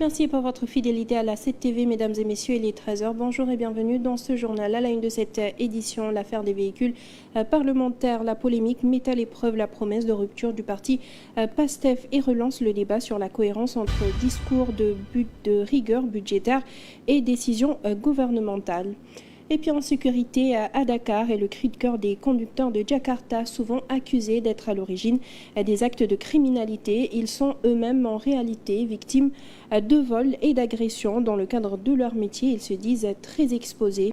Merci pour votre fidélité à la 7TV, mesdames et messieurs, il est 13h. Bonjour et bienvenue dans ce journal. À la une de cette édition, l'affaire des véhicules parlementaires, la polémique met à l'épreuve la promesse de rupture du parti PASTEF et relance le débat sur la cohérence entre discours de rigueur budgétaire et décisions gouvernementales. Et puis en sécurité à Dakar et le cri de cœur des conducteurs de Jakarta, souvent accusés d'être à l'origine des actes de criminalité. Ils sont eux-mêmes en réalité victimes de vols et d'agressions. Dans le cadre de leur métier, ils se disent très exposés.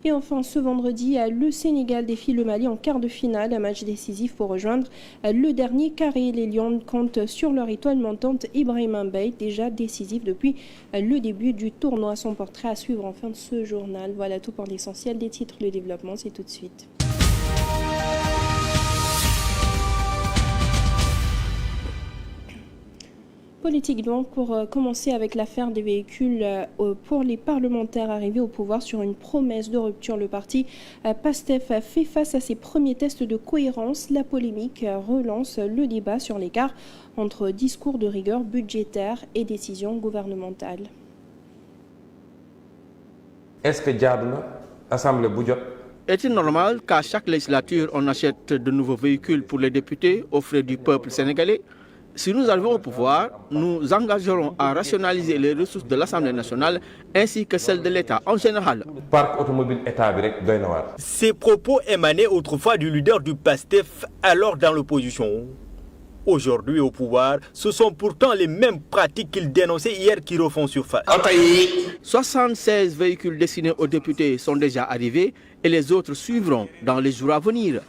Et enfin, ce vendredi, le Sénégal défie le Mali en quart de finale, un match décisif pour rejoindre le dernier carré. Les Lions comptent sur leur étoile montante Ibrahima Mbaye, déjà décisif depuis le début du tournoi. Son portrait à suivre en fin de ce journal. Voilà tout pour l'essentiel des titres. Le développement, c'est tout de suite. Politique donc, pour commencer avec l'affaire des véhicules pour les parlementaires arrivés au pouvoir sur une promesse de rupture. Le parti PASTEF fait face à ses premiers tests de cohérence. La polémique relance le débat sur l'écart entre discours de rigueur budgétaire et décisions gouvernementales. Est-ce que Diable, Assemblée Boudjot? Est-il normal qu'à chaque législature, on achète de nouveaux véhicules pour les députés aux frais du peuple sénégalais? Si nous arrivons au pouvoir, nous engagerons à rationaliser les ressources de l'Assemblée nationale ainsi que celles de l'État en général. Parc automobile État doy na waar. Ces propos émanaient autrefois du leader du PASTEF, alors dans l'opposition. Aujourd'hui au pouvoir, ce sont pourtant les mêmes pratiques qu'il dénonçait hier qui refont surface. 76 véhicules destinés aux députés sont déjà arrivés et les autres suivront dans les jours à venir.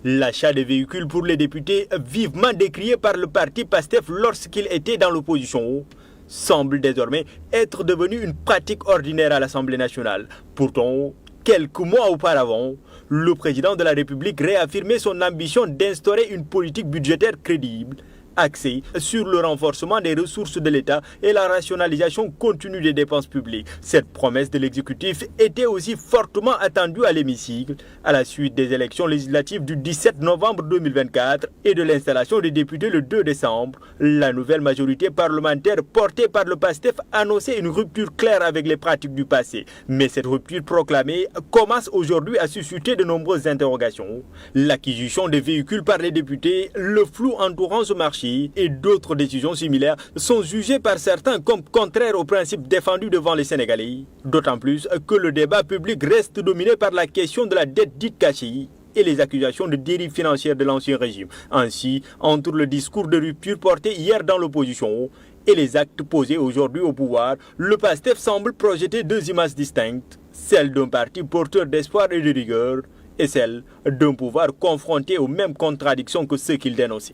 L'achat des véhicules pour les députés, vivement décrié par le parti PASTEF lorsqu'il était dans l'opposition, semble désormais être devenu une pratique ordinaire à l'Assemblée nationale. Pourtant, quelques mois auparavant, le président de la République réaffirmait son ambition d'instaurer une politique budgétaire crédible, axée sur le renforcement des ressources de l'État et la rationalisation continue des dépenses publiques. Cette promesse de l'exécutif était aussi fortement attendue à l'hémicycle à la suite des élections législatives du 17 novembre 2024 et de l'installation des députés le 2 décembre. La nouvelle majorité parlementaire portée par le PASTEF annonçait une rupture claire avec les pratiques du passé. Mais cette rupture proclamée commence aujourd'hui à susciter de nombreuses interrogations. L'acquisition des véhicules par les députés, le flou entourant ce marché et d'autres décisions similaires sont jugées par certains comme contraires aux principes défendus devant les Sénégalais. D'autant plus que le débat public reste dominé par la question de la dette dite cachée et les accusations de dérive financière de l'ancien régime. Ainsi, entre le discours de rupture porté hier dans l'opposition et les actes posés aujourd'hui au pouvoir, le PASTEF semble projeter deux images distinctes, celle d'un parti porteur d'espoir et de rigueur et celle d'un pouvoir confronté aux mêmes contradictions que ceux qu'il dénonçait.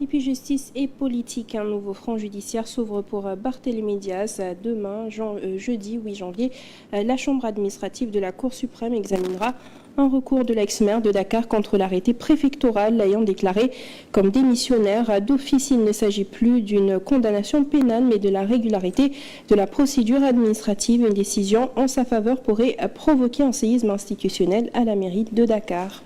Et puis justice et politique, un nouveau front judiciaire s'ouvre pour Barthélémy Diaz. Demain, jeudi 8 janvier, la Chambre administrative de la Cour suprême examinera un recours de l'ex-maire de Dakar contre l'arrêté préfectoral l'ayant déclaré comme démissionnaire. D'office, il ne s'agit plus d'une condamnation pénale, mais de la régularité de la procédure administrative. Une décision en sa faveur pourrait provoquer un séisme institutionnel à la mairie de Dakar.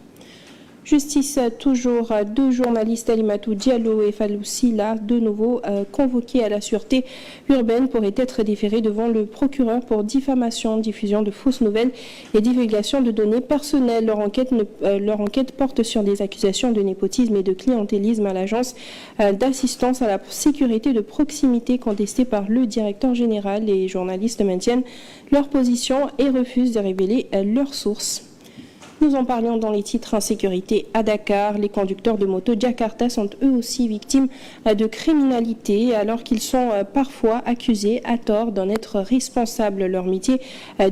Justice toujours, deux journalistes Alimatou Diallo et Fallou Silla, de nouveau convoqués à la sûreté urbaine, pourraient être déférés devant le procureur pour diffamation, diffusion de fausses nouvelles et divulgation de données personnelles. Leur enquête porte sur des accusations de népotisme et de clientélisme à l'agence d'assistance à la sécurité de proximité contestée par le directeur général. Les journalistes maintiennent leur position et refusent de révéler leurs sources. Nous en parlions dans les titres insécurité à Dakar. Les conducteurs de moto Jakarta sont eux aussi victimes de criminalité alors qu'ils sont parfois accusés à tort d'en être responsables. Leur métier,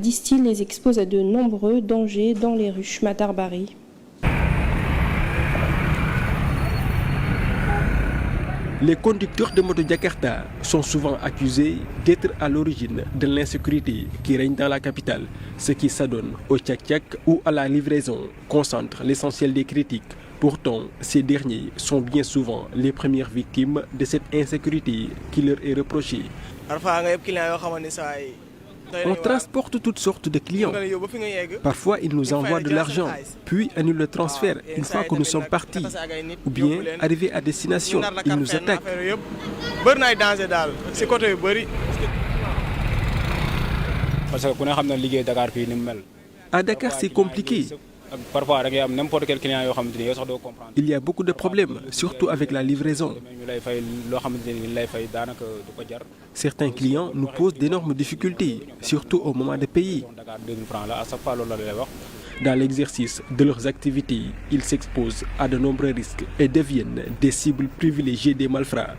disent-ils, les expose à de nombreux dangers dans les rues. Matar Bari. Les conducteurs de moto Jakarta sont souvent accusés d'être à l'origine de l'insécurité qui règne dans la capitale. Ce qui s'adonne au tchak-tchak ou à la livraison concentre l'essentiel des critiques. Pourtant, ces derniers sont bien souvent les premières victimes de cette insécurité qui leur est reprochée. On transporte toutes sortes de clients. Parfois, ils nous envoient de l'argent, puis annulent le transfert une fois que nous sommes partis. Ou bien, arrivés à destination, ils nous attaquent. À Dakar, c'est compliqué. Il y a beaucoup de problèmes, surtout avec la livraison. Certains clients nous posent d'énormes difficultés, surtout au moment de payer. Dans l'exercice de leurs activités, ils s'exposent à de nombreux risques et deviennent des cibles privilégiées des malfrats.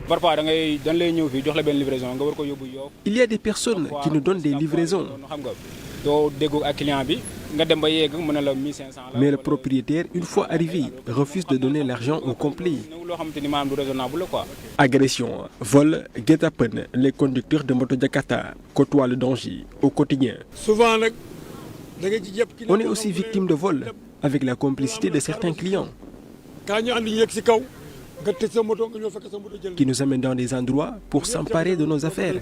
Il y a des personnes qui nous donnent des livraisons. Mais le propriétaire, une fois arrivé, refuse de donner l'argent au complet. Agression, vol, guet-apens, les conducteurs de moto Jakarta côtoient le danger au quotidien. On est aussi victime de vol avec la complicité de certains clients qui nous amènent dans des endroits pour s'emparer de nos affaires.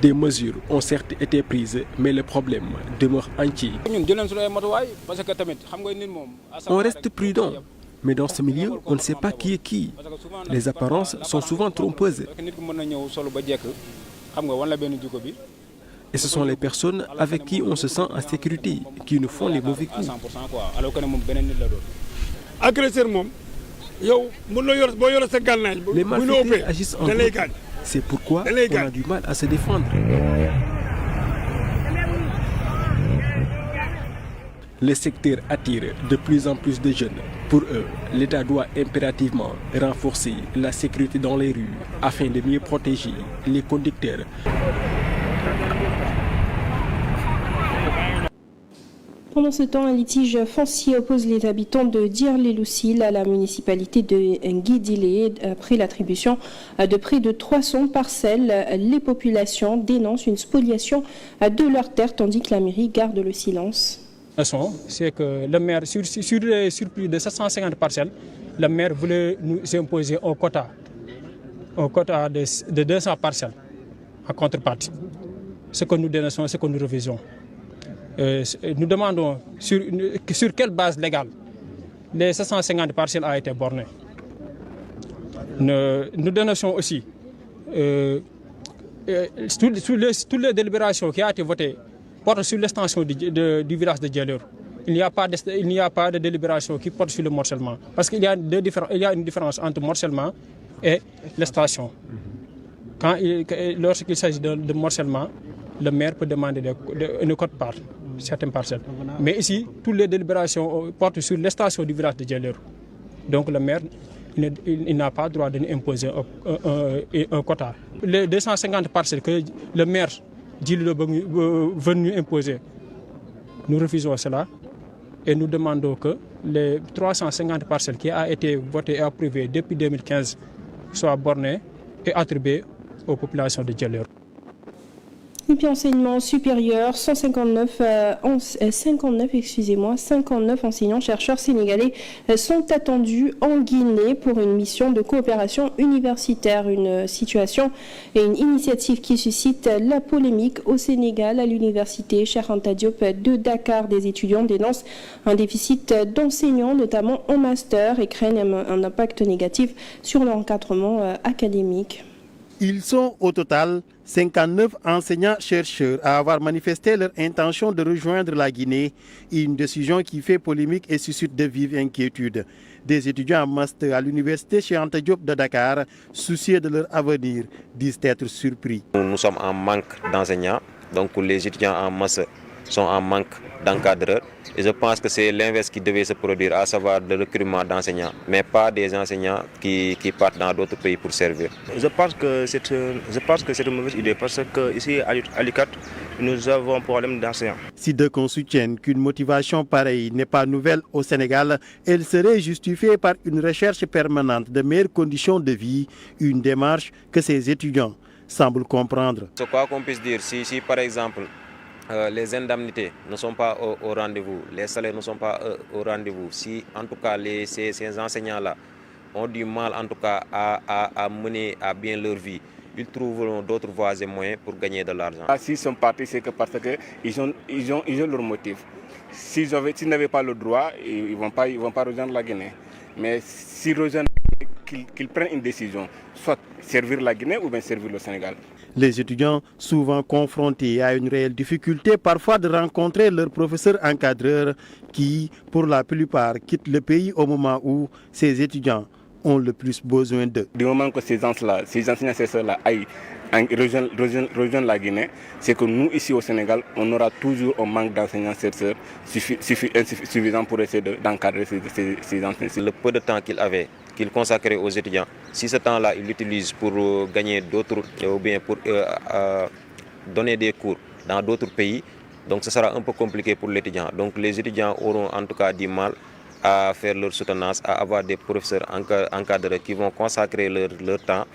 Des mesures ont certes été prises, mais le problème demeure entier. On reste prudent, mais dans ce milieu, on ne sait pas qui est qui. Les apparences sont souvent trompeuses. Et ce sont les personnes avec qui on se sent en sécurité qui nous font les mauvais coups. Les malfaiteurs agissent en groupe. C'est pourquoi on a du mal à se défendre. Le secteur attire de plus en plus de jeunes. Pour eux, l'État doit impérativement renforcer la sécurité dans les rues afin de mieux protéger les conducteurs. Pendant ce temps, un litige foncier oppose les habitants de Diyar-les-Loussil à la municipalité de Nguidilé. Après l'attribution de près de 300 parcelles, les populations dénoncent une spoliation de leurs terres tandis que la mairie garde le silence. C'est que le maire, sur plus de 750 parcelles, le maire voulait nous imposer un quota de 200 parcelles en contrepartie. Ce que nous dénonçons, ce que nous refusons. Nous demandons sur quelle base légale les 750 parcelles ont été bornées. Nous dénonçons aussi toutes les délibérations qui ont été votées portent sur l'extension du village de Djelur. Il n'y a pas de délibération qui porte sur le morcellement. Parce qu'il y a une différence entre morcellement et l'extension. Lorsqu'il s'agit de morcellement, le maire peut demander une quote-part, certaines parcelles. Mais ici, toutes les délibérations portent sur l'extension du village de Djelur. Donc le maire il n'a pas le droit de nous imposer un quota. Les 250 parcelles que le maire dit venu imposer, nous refusons cela et nous demandons que les 350 parcelles qui ont été votées et approuvées depuis 2015 soient bornées et attribuées aux populations de Djelur. Et puis enseignement supérieur, 59 enseignants-chercheurs sénégalais sont attendus en Guinée pour une mission de coopération universitaire. Une situation et une initiative qui suscite la polémique au Sénégal. À l'université Cheikh Anta Diop de Dakar, des étudiants dénoncent un déficit d'enseignants, notamment en master, et craignent un impact négatif sur leur encadrement académique. Ils sont au total 59 enseignants-chercheurs à avoir manifesté leur intention de rejoindre la Guinée, une décision qui fait polémique et suscite de vives inquiétudes. Des étudiants en master à l'université Cheikh Anta Diop de Dakar, soucieux de leur avenir, disent être surpris. Nous sommes en manque d'enseignants, donc les étudiants en master sont en manque d'encadreurs. Et je pense que c'est l'inverse qui devait se produire, à savoir le recrutement d'enseignants, mais pas des enseignants qui partent dans d'autres pays pour servir. Je pense que c'est une mauvaise idée parce qu'ici à l'ICAT, nous avons un problème d'enseignants. Si deux qu'on soutiennent qu'une motivation pareille n'est pas nouvelle au Sénégal, elle serait justifiée par une recherche permanente de meilleures conditions de vie, une démarche que ces étudiants semblent comprendre. C'est quoi qu'on puisse dire, si par exemple, les indemnités ne sont pas au rendez-vous, les salaires ne sont pas au rendez-vous. Si en tout cas ces enseignants-là ont du mal en tout cas à mener à bien leur vie, ils trouveront d'autres voies et moyens pour gagner de l'argent. S'ils sont partis, c'est que parce qu'ils ont leur motif. S'ils n'avaient pas le droit, ils ne vont pas rejoindre la Guinée. Mais s'ils rejoignent, qu'ils prennent une décision, soit servir la Guinée ou bien servir le Sénégal. Les étudiants, souvent confrontés à une réelle difficulté parfois de rencontrer leurs professeurs encadreurs qui, pour la plupart, quittent le pays au moment où ces étudiants ont le plus besoin d'eux. Du moment que ces enseignants-chercheurs-là aillent rejoindre la Guinée, c'est que nous, ici au Sénégal, on aura toujours un manque d'enseignants-chercheurs suffisant pour essayer d'encadrer ces enseignants. Le peu de temps qu'il consacrait aux étudiants, si ce temps-là, il l'utilise pour gagner d'autres, ou bien pour donner des cours dans d'autres pays, donc ce sera un peu compliqué pour l'étudiant. Donc les étudiants auront en tout cas du mal à faire leur soutenance, à avoir des professeurs encadrés qui vont consacrer leur temps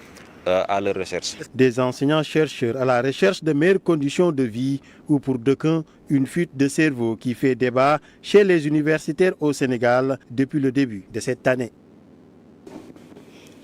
à leur recherche. Des enseignants-chercheurs à la recherche de meilleures conditions de vie ou pour d'aucuns, une fuite de cerveau qui fait débat chez les universitaires au Sénégal depuis le début de cette année.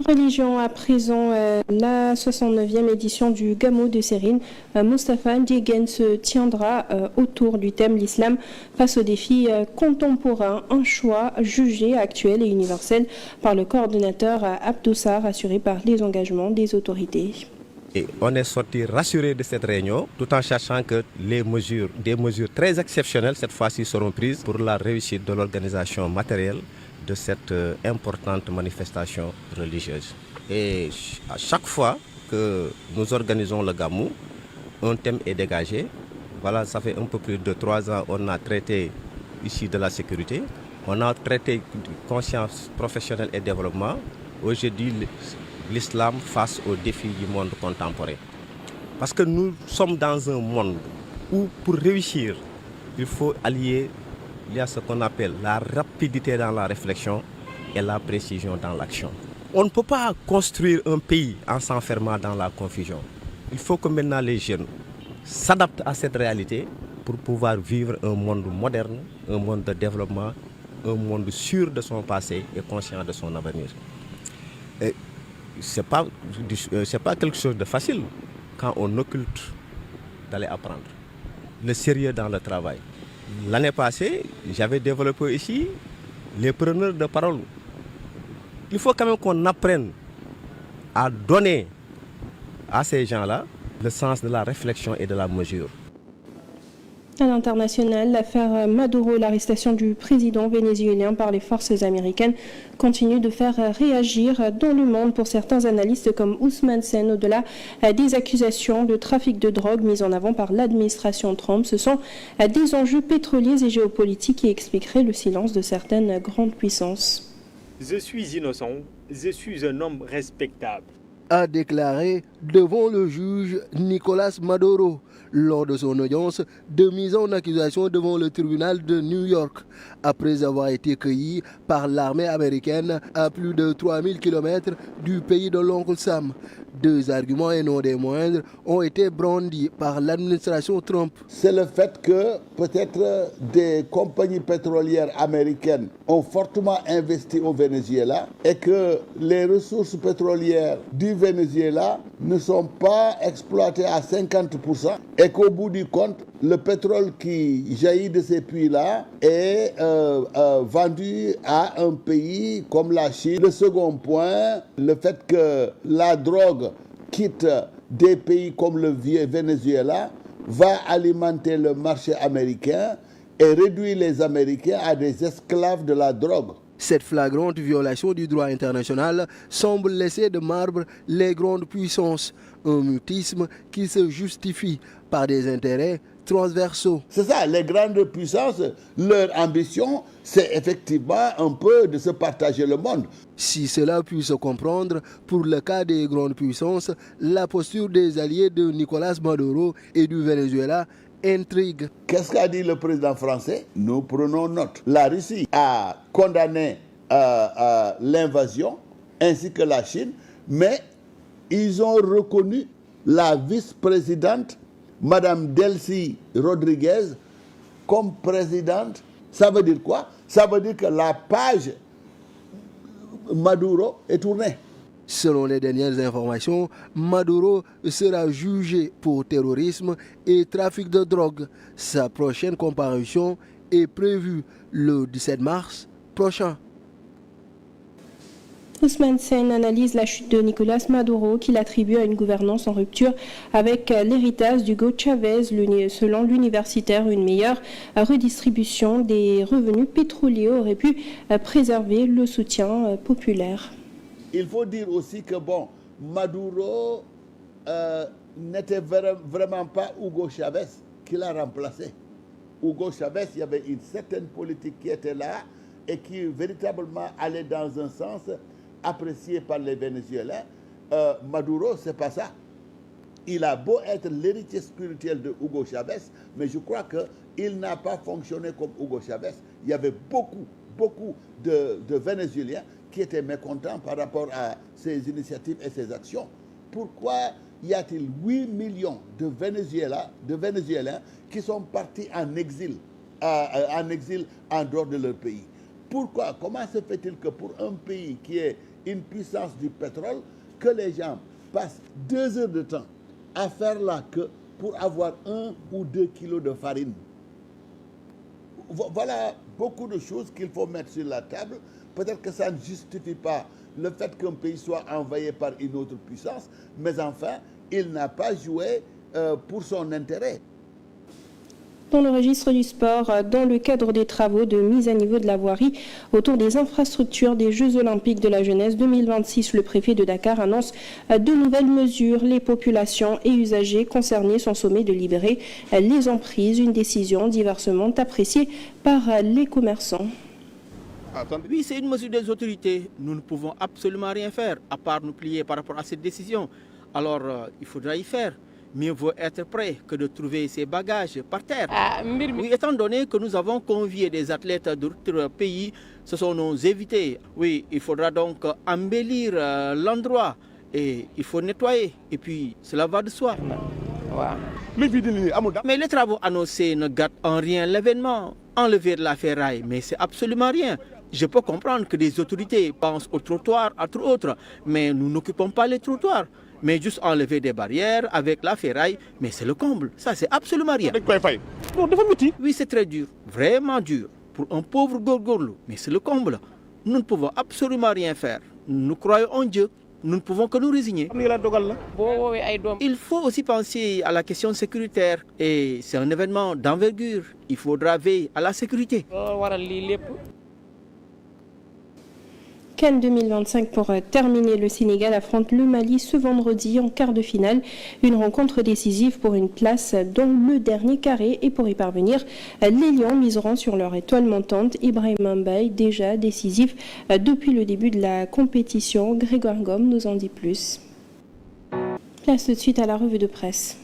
Religion à présent, la 69e édition du Gamou de Sérine. Moustapha Ndiéguène se tiendra autour du thème l'islam face aux défis contemporains, un choix jugé actuel et universel par le coordonnateur Abdoussar, assuré par les engagements des autorités. Et on est sorti rassuré de cette réunion, tout en sachant que des mesures très exceptionnelles cette fois-ci seront prises pour la réussite de l'organisation matérielle de cette importante manifestation religieuse. Et à chaque fois que nous organisons le Gamou, un thème est dégagé. Voilà, ça fait un peu plus de 3 ans, on a traité ici de la sécurité, on a traité de conscience professionnelle et développement. Aujourd'hui, l'islam face aux défis du monde contemporain. Parce que nous sommes dans un monde où pour réussir, il faut allier. Il y a ce qu'on appelle la rapidité dans la réflexion et la précision dans l'action. On ne peut pas construire un pays en s'enfermant dans la confusion. Il faut que maintenant les jeunes s'adaptent à cette réalité pour pouvoir vivre un monde moderne, un monde de développement, un monde sûr de son passé et conscient de son avenir. Ce n'est pas quelque chose de facile quand on occulte d'aller apprendre. Le sérieux dans le travail. L'année passée, j'avais développé ici les preneurs de parole. Il faut quand même qu'on apprenne à donner à ces gens-là le sens de la réflexion et de la mesure. À l'international, l'affaire Maduro, l'arrestation du président vénézuélien par les forces américaines, continue de faire réagir dans le monde pour certains analystes comme Ousmane Sen. Au-delà des accusations de trafic de drogue mises en avant par l'administration Trump, ce sont des enjeux pétroliers et géopolitiques qui expliqueraient le silence de certaines grandes puissances. Je suis innocent, je suis un homme respectable, a déclaré devant le juge Nicolas Maduro lors de son audience de mise en accusation devant le tribunal de New York, après avoir été cueilli par l'armée américaine à plus de 3000 km du pays de l'oncle Sam. 2 arguments et non des moindres ont été brandis par l'administration Trump. C'est le fait que peut-être des compagnies pétrolières américaines ont fortement investi au Venezuela et que les ressources pétrolières du Venezuela ne sont pas exploitées à 50% et qu'au bout du compte, le pétrole qui jaillit de ces puits-là est vendu à un pays comme la Chine. Le second point, le fait que la drogue quitte des pays comme le Venezuela va alimenter le marché américain et réduire les Américains à des esclaves de la drogue. Cette flagrante violation du droit international semble laisser de marbre les grandes puissances, un mutisme qui se justifie par des intérêts transversaux. C'est ça, les grandes puissances, leur ambition, c'est effectivement un peu de se partager le monde. Si cela peut se comprendre, pour le cas des grandes puissances, la posture des alliés de Nicolas Maduro et du Venezuela intrigue. Qu'est-ce qu'a dit le président français? Nous prenons note. La Russie a condamné l'invasion, ainsi que la Chine, mais ils ont reconnu la vice-présidente, Madame Delcy Rodriguez, comme présidente. Ça veut dire quoi? Ça veut dire que la page Maduro est tourné. Selon les dernières informations, Maduro sera jugé pour terrorisme et trafic de drogue. Sa prochaine comparution est prévue le 17 mars prochain. Ousmane Sène analyse la chute de Nicolas Maduro qu'il attribue à une gouvernance en rupture avec l'héritage d'Hugo Chavez. Selon l'universitaire, une meilleure redistribution des revenus pétroliers aurait pu préserver le soutien populaire. Il faut dire aussi que Maduro n'était vraiment pas Hugo Chavez qui l'a remplacé. Hugo Chavez, il y avait une certaine politique qui était là et qui véritablement allait dans un sens apprécié par les Vénézuéliens. Maduro, c'est pas ça. Il a beau être l'héritier spirituel de Hugo Chavez, mais je crois qu'il n'a pas fonctionné comme Hugo Chavez. Il y avait beaucoup de Vénézuéliens qui étaient mécontents par rapport à ses initiatives et ses actions. Pourquoi y a-t-il 8 millions de Vénézuéliens qui sont partis en exil en dehors de leur pays? Pourquoi? Comment se fait-il que pour un pays qui est une puissance du pétrole, que les gens passent 2 heures de temps à faire la queue pour avoir 1 ou 2 kilos de farine? Voilà beaucoup de choses qu'il faut mettre sur la table. Peut-être que ça ne justifie pas le fait qu'un pays soit envahi par une autre puissance, mais enfin, il n'a pas joué pour son intérêt. Dans le registre du sport, dans le cadre des travaux de mise à niveau de la voirie autour des infrastructures des Jeux Olympiques de la jeunesse 2026, le préfet de Dakar annonce de nouvelles mesures. Les populations et usagers concernés sont sommés de libérer les emprises, une décision diversement appréciée par les commerçants. Oui, c'est une mesure des autorités. Nous ne pouvons absolument rien faire à part nous plier par rapport à cette décision. Alors, il faudra y faire. Mieux vaut être prêt que de trouver ses bagages par terre. Oui, étant donné que nous avons convié des athlètes d'autres pays, ce sont nos invités. Oui, il faudra donc embellir l'endroit et il faut nettoyer. Et puis, cela va de soi. Mais les travaux annoncés ne gâtent en rien l'événement. Enlever de la ferraille, mais c'est absolument rien. Je peux comprendre que des autorités pensent aux trottoirs, entre autres, mais nous n'occupons pas les trottoirs. Mais juste enlever des barrières avec la ferraille, mais c'est le comble. Ça, c'est absolument rien. Oui, c'est très dur, vraiment dur, pour un pauvre gorgorlou, mais c'est le comble. Nous ne pouvons absolument rien faire. Nous croyons en Dieu. Nous ne pouvons que nous résigner. Il faut aussi penser à la question sécuritaire. Et c'est un événement d'envergure. Il faudra veiller à la sécurité. CAN 2025 pour terminer, le Sénégal affronte le Mali ce vendredi en quart de finale. Une rencontre décisive pour une place dans le dernier carré. Et pour y parvenir, les Lions miseront sur leur étoile montante, Ibrahima Mbaye, déjà décisif depuis le début de la compétition. Grégoire Gomme nous en dit plus. Place tout de suite à la revue de presse.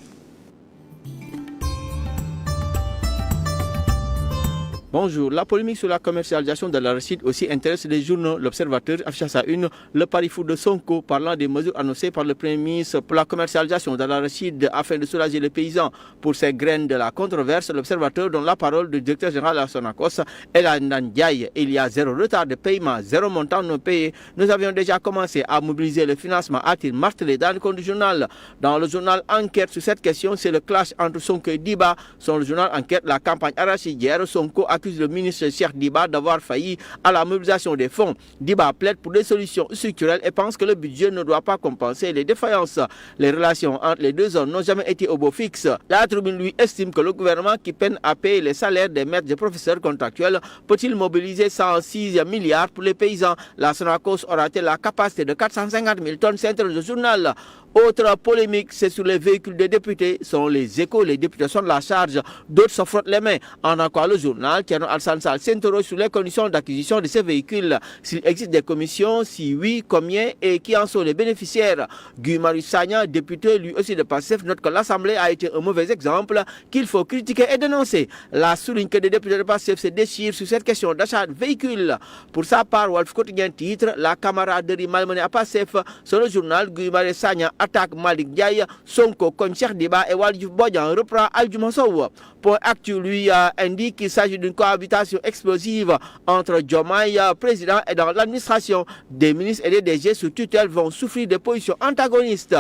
Bonjour. La polémique sur la commercialisation de l'arachide aussi intéresse les journaux. L'Observateur affiche à sa une le pari fou de Sonko parlant des mesures annoncées par le Premier ministre pour la commercialisation de l'arachide afin de soulager les paysans pour ces graines de la controverse. L'Observateur donne la parole du directeur général de la Sonacos, Elan Ndiaye. Il y a 0 retard de paiement, 0 montant non payé. Nous avions déjà commencé à mobiliser le financement, a-t-il martelé dans le compte du journal. Dans le journal Enquête sur cette question, c'est le clash entre Sonko et Diba. Sur le journal Enquête, la campagne arachidière, Sonko accuse le ministre Cheikh Diba d'avoir failli à la mobilisation des fonds. Diba plaide pour des solutions structurelles et pense que le budget ne doit pas compenser les défaillances. Les relations entre les deux zones n'ont jamais été au beau fixe. La tribune lui estime que le gouvernement qui peine à payer les salaires des maîtres et professeurs contractuels peut-il mobiliser 106 milliards pour les paysans. La Sonacos aura-t-elle la capacité de 450 000 tonnes? C'est le journal. Autre polémique, c'est sur les véhicules des députés. Selon les Échos, les députés sont de la charge, d'autres se frottent les mains. En encore le journal, Thierno Alassane Sall s'interroge sur les conditions d'acquisition de ces véhicules. S'il existe des commissions, si oui, combien et qui en sont les bénéficiaires. Guy Marius Sagna, député lui aussi de PASTEF, note que l'Assemblée a été un mauvais exemple qu'il faut critiquer et dénoncer. La souligne que des députés de PASTEF se déchirent sur cette question d'achat de véhicules. Pour sa part, Walf Quotidien titre la camaraderie malmenée à PASTEF. Sur le journal, Guy Marius Sagna attaque Malik Ndiaye, Sonko contre Cheikh Diba et Waly Diouf Bodian reprend Aldiouma Sow. Point Actu lui indique qu'il s'agit d'une cohabitation explosive entre Diomaye, président, et dans l'administration. Des ministres et des DG sous tutelle vont souffrir des positions antagonistes.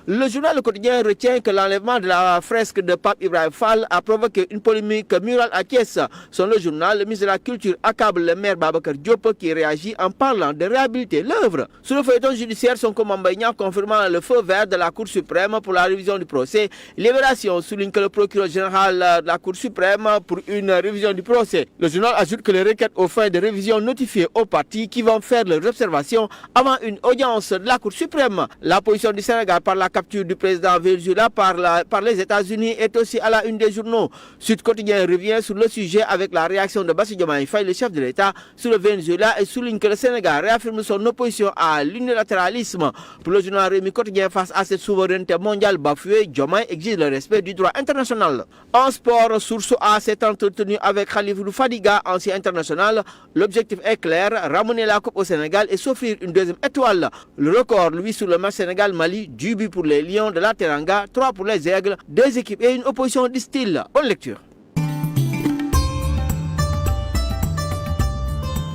Le journal Le Quotidien retient que l'enlèvement de la fresque de Pape Ibrahim Fall a provoqué une polémique murale à Thiès. Selon le journal, le ministre de la Culture accable le maire Babacar Diop qui réagit en parlant de réhabiliter l'œuvre. Sur le feuilleton judiciaire, Sonko Mame Mbaye Niang confirmant le feu vert de la Cour suprême pour la révision du procès. Libération souligne que le procureur général de la Cour suprême pour une révision du procès. Le journal ajoute que les requêtes aux fins de révision notifiées aux partis qui vont faire leurs observations avant une audience de la Cour suprême. La position du Sénégal par la capture du président Venezuela par les États-Unis est aussi à la une des journaux. Sud Quotidien revient sur le sujet avec la réaction de Bassirou Diomaye Faye, le chef de l'État, sur le Venezuela et souligne que le Sénégal réaffirme son opposition à l'unilatéralisme. Pour le journal Rewmi Quotidien, face à cette souveraineté mondiale bafouée, Diomaye exige le respect du droit international. En sport, Source A s'est entretenu avec Khalifou Fadiga, ancien international. L'objectif est clair, ramener la Coupe au Sénégal et s'offrir une deuxième étoile. Le record, lui, sur le match Sénégal-Mali, 10 buts pour les Lions de la Teranga, 3 pour les Aigles, 2 équipes et une opposition distincte. Bonne lecture.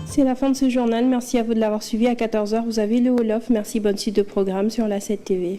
C'est la fin de ce journal. Merci à vous de l'avoir suivi. À 14h, vous avez le Wolof. Merci, bonne suite de programme sur la 7 TV.